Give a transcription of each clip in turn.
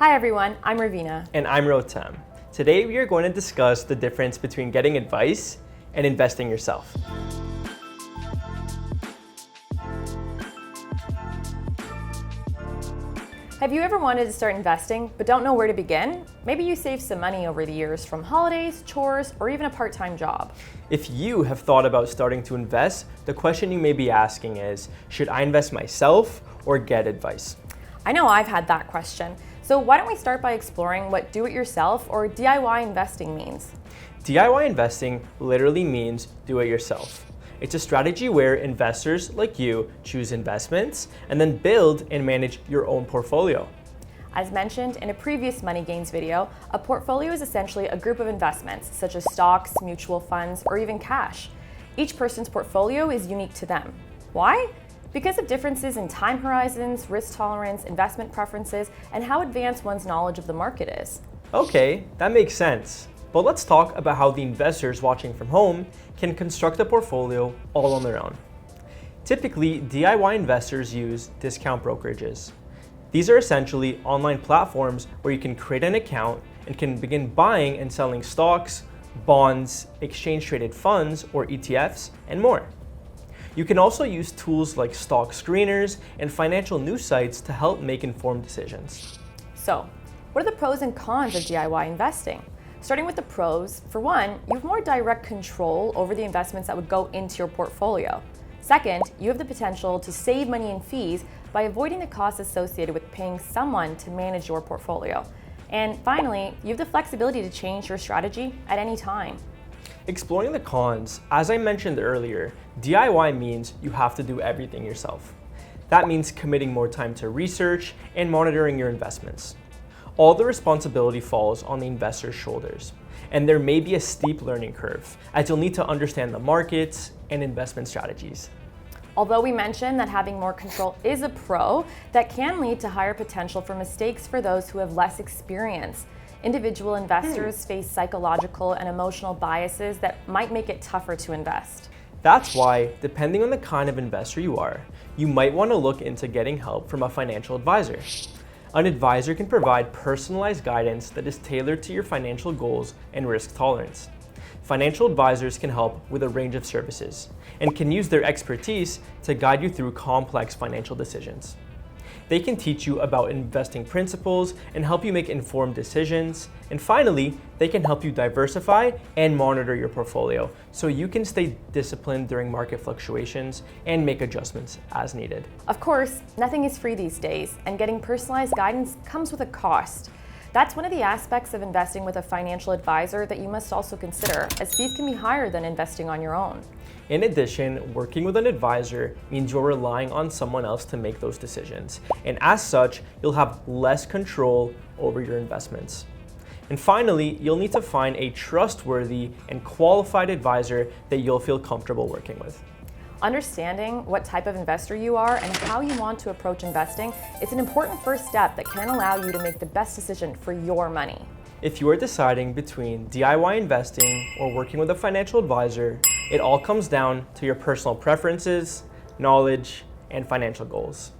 Hi everyone, I'm Ravina. And I'm Rottem. Today we are going to discuss the difference between getting advice and investing yourself. Have you ever wanted to start investing but don't know where to begin? Maybe you saved some money over the years from holidays, chores, or even a part-time job. If you have thought about starting to invest, the question you may be asking is, should I invest myself or get advice? I know I've had that question. So why don't we start by exploring what do-it-yourself or DIY investing means? DIY investing literally means do it yourself. It's a strategy where investors like you choose investments and then build and manage your own portfolio. As mentioned in a previous Money Gains video, a portfolio is essentially a group of investments such as stocks, mutual funds, or even cash. Each person's portfolio is unique to them. Why? Because of differences in time horizons, risk tolerance, investment preferences, and how advanced one's knowledge of the market is. Okay, that makes sense. But let's talk about how the investors watching from home can construct a portfolio all on their own. Typically, DIY investors use discount brokerages. These are essentially online platforms where you can create an account and can begin buying and selling stocks, bonds, exchange-traded funds or ETFs, and more. You can also use tools like stock screeners and financial news sites to help make informed decisions. So, what are the pros and cons of DIY investing? Starting with the pros, for one, you have more direct control over the investments that would go into your portfolio. Second, you have the potential to save money in fees by avoiding the costs associated with paying someone to manage your portfolio. And finally, you have the flexibility to change your strategy at any time. Exploring the cons, as I mentioned earlier, DIY means you have to do everything yourself. That means committing more time to research and monitoring your investments. All the responsibility falls on the investor's shoulders, and there may be a steep learning curve, as you'll need to understand the markets and investment strategies. Although we mentioned that having more control is a pro, that can lead to higher potential for mistakes for those who have less experience. Individual investors face psychological and emotional biases that might make it tougher to invest. That's why, depending on the kind of investor you are, you might want to look into getting help from a financial advisor. An advisor can provide personalized guidance that is tailored to your financial goals and risk tolerance. Financial advisors can help with a range of services and can use their expertise to guide you through complex financial decisions. They can teach you about investing principles and help you make informed decisions. And finally, they can help you diversify and monitor your portfolio so you can stay disciplined during market fluctuations and make adjustments as needed. Of course, nothing is free these days, and getting personalized guidance comes with a cost. That's one of the aspects of investing with a financial advisor that you must also consider, as fees can be higher than investing on your own. In addition, working with an advisor means you're relying on someone else to make those decisions, and as such, you'll have less control over your investments. And finally, you'll need to find a trustworthy and qualified advisor that you'll feel comfortable working with. Understanding what type of investor you are and how you want to approach investing is an important first step that can allow you to make the best decision for your money. If you are deciding between DIY investing or working with a financial advisor, it all comes down to your personal preferences, knowledge, and financial goals.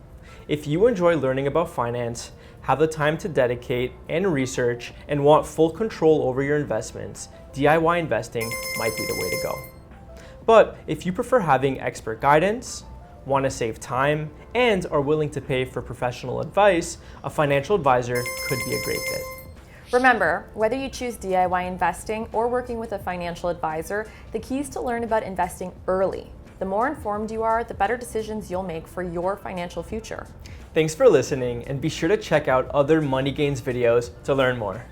If you enjoy learning about finance, have the time to dedicate and research, and want full control over your investments, DIY investing might be the way to go. But if you prefer having expert guidance, want to save time, and are willing to pay for professional advice, a financial advisor could be a great fit. Remember, whether you choose DIY investing or working with a financial advisor, the key is to learn about investing early. The more informed you are, the better decisions you'll make for your financial future. Thanks for listening, and be sure to check out other Money Gains videos to learn more.